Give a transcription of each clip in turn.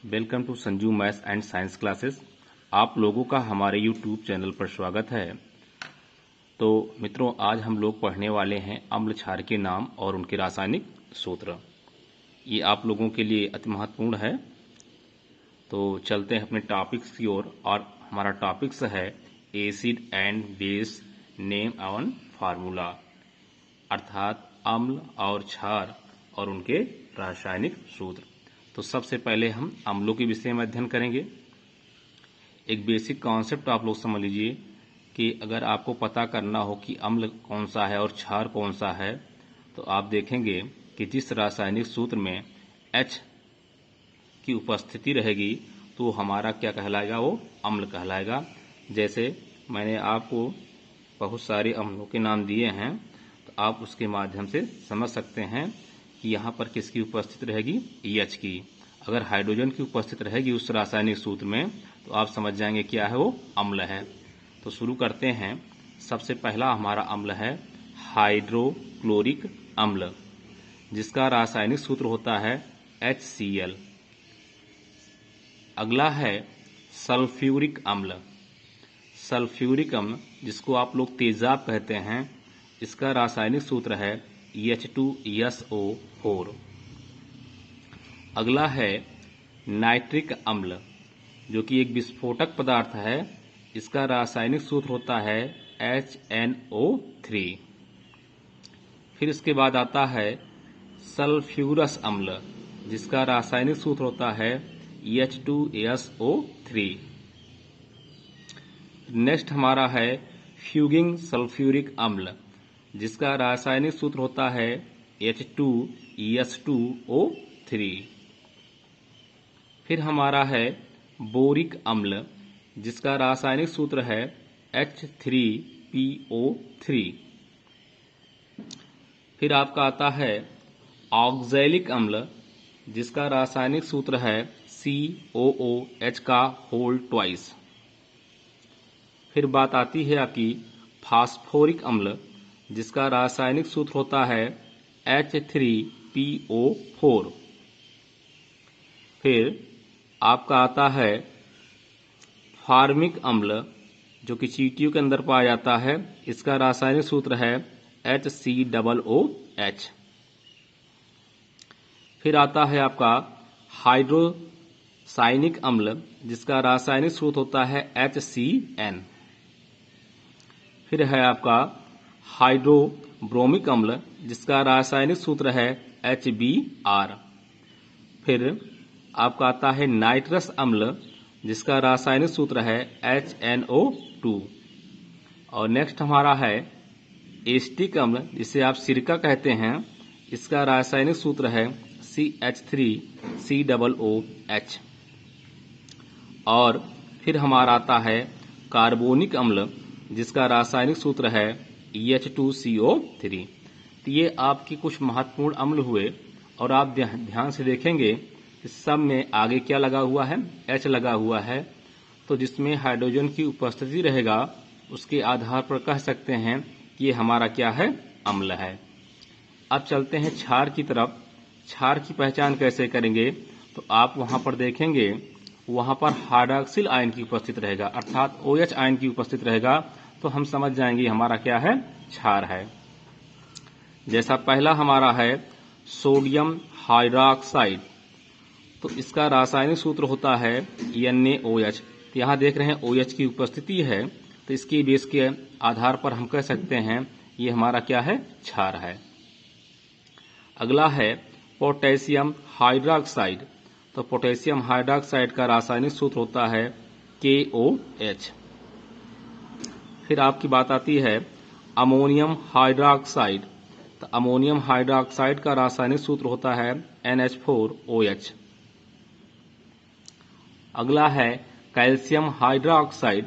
Welcome to Sanju maths and science classes. आप लोगों का हमारे यूट्यूब चैनल पर स्वागत है। तो मित्रों, आज हम लोग पढ़ने वाले हैं अम्ल क्षार के नाम और उनके रासायनिक सूत्र। ये आप लोगों के लिए अति महत्वपूर्ण है। तो चलते हैं अपने टॉपिक्स की ओर, और हमारा टॉपिक्स है acid and base name and formula, अर्थात अम्ल और क्षार और उनके रासायनिक सूत्र। तो सबसे पहले हम अम्लों के विषय में अध्ययन करेंगे। एक बेसिक कॉन्सेप्ट आप लोग समझ लीजिए कि अगर आपको पता करना हो कि अम्ल कौन सा है और क्षार कौन सा है, तो आप देखेंगे कि जिस रासायनिक सूत्र में H की उपस्थिति रहेगी तो हमारा क्या कहलाएगा, वो अम्ल कहलाएगा। जैसे मैंने आपको बहुत सारे अम्लों के नाम दिए हैं, तो आप उसके माध्यम से समझ सकते हैं कि यहाँ पर किसकी उपस्थित रहेगी, H की। अगर हाइड्रोजन की उपस्थित रहेगी उस रासायनिक सूत्र में, तो आप समझ जाएंगे क्या है, वो अम्ल है। तो शुरू करते हैं। सबसे पहला हमारा अम्ल है हाइड्रोक्लोरिक अम्ल, जिसका रासायनिक सूत्र होता है HCl। अगला है सल्फ्यूरिक अम्ल। सल्फ्यूरिक अम्ल, जिसको आप लोग तेजाब कहते हैं, इसका रासायनिक सूत्र है H2SO4। अगला है नाइट्रिक अम्ल, जो कि एक विस्फोटक पदार्थ है। इसका रासायनिक सूत्र होता है HNO3। फिर इसके बाद आता है सल्फ्यूरस अम्ल, जिसका रासायनिक सूत्र होता है H2SO3। नेक्स्ट हमारा है फ्यूगिंग सल्फ्यूरिक अम्ल, जिसका रासायनिक सूत्र होता है H2S2O3। फिर हमारा है बोरिक अम्ल, जिसका रासायनिक सूत्र है H3PO3। फिर आपका आता है ऑक्सैलिक अम्ल, जिसका रासायनिक सूत्र है COOH2। फिर बात आती है आपकी फास्फोरिक अम्ल, जिसका रासायनिक सूत्र होता है H3PO4। फिर आपका आता है फार्मिक अम्ल, जो कि चींटियों के अंदर पाया जाता है। इसका रासायनिक सूत्र है HCOOH। फिर आता है आपका हाइड्रोसाइनिक अम्ल, जिसका रासायनिक सूत्र होता है HCN। फिर है आपका हाइड्रोब्रोमिक अम्ल, जिसका रासायनिक सूत्र है HBr। फिर आपका आता है नाइट्रस अम्ल, जिसका रासायनिक सूत्र है HNO2। और नेक्स्ट हमारा है एस्टिक अम्ल, जिसे आप सिरका कहते हैं। इसका रासायनिक सूत्र है CH3COOH। और फिर हमारा आता है कार्बोनिक अम्ल, जिसका रासायनिक सूत्र है H2CO3। तो ये आपके कुछ महत्वपूर्ण अम्ल हुए, और आप ध्यान से देखेंगे कि सब में आगे क्या लगा हुआ है, H लगा हुआ है। तो जिसमें हाइड्रोजन की उपस्थिति रहेगा, उसके आधार पर कह सकते हैं कि ये हमारा क्या है, अम्ल है। अब चलते हैं क्षार की तरफ। क्षार की पहचान कैसे करेंगे, तो आप वहां पर देखेंगे, वहां पर हाइड्रॉक्सिल आयन की उपस्थित रहेगा, अर्थात OH आयन की उपस्थित रहेगा, तो हम समझ जाएंगे हमारा क्या है, क्षार है। जैसा पहला हमारा है सोडियम हाइड्रॉक्साइड, तो इसका रासायनिक सूत्र होता है NaOH। तो यहाँ देख रहे हैं OH की उपस्थिति है, तो इसकी बेस के आधार पर हम कह सकते हैं ये हमारा क्या है, क्षार है। अगला है पोटेशियम हाइड्रॉक्साइड, तो पोटेशियम हाइड्रॉक्साइड का रासायनिक सूत्र होता है KOH। फिर आपकी बात आती है अमोनियम हाइड्रॉक्साइड, तो अमोनियम हाइड्रॉक्साइड का रासायनिक सूत्र होता है NH4OH। अगला है कैल्शियम हाइड्रॉक्साइड,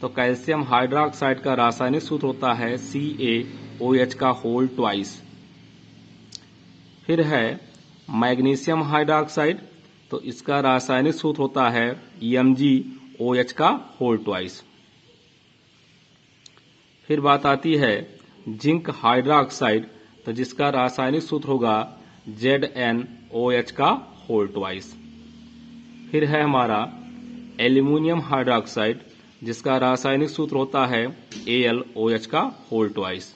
तो कैल्शियम हाइड्रॉक्साइड का रासायनिक सूत्र होता है CaOH2। फिर है मैग्नीशियम हाइड्रॉक्साइड, तो इसका रासायनिक सूत्र होता है MgOH2। फिर बात आती है जिंक हाइड्रॉक्साइड, तो जिसका रासायनिक सूत्र होगा ZnOH2। फिर है हमारा एल्यूमिनियम हाइड्रोक्साइड, जिसका रासायनिक सूत्र होता है AlOH का होल ट्वाइस।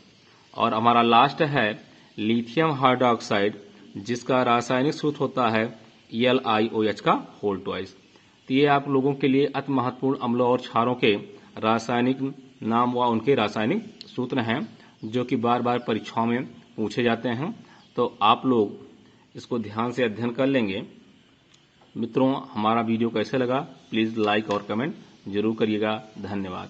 और हमारा लास्ट है लिथियम हाइड्रोक्साइड, जिसका रासायनिक सूत्र होता है LiOH का होल ट्वाइस। तो ये आप लोगों के लिए अति महत्वपूर्ण अम्लों और क्षारों के रासायनिक नाम व उनके रासायनिक सूत्र हैं, जो कि बार बार परीक्षाओं में पूछे जाते हैं। तो आप लोग इसको ध्यान से अध्ययन कर लेंगे। मित्रों, हमारा वीडियो कैसे लगा प्लीज़ लाइक और कमेंट जरूर करिएगा। धन्यवाद।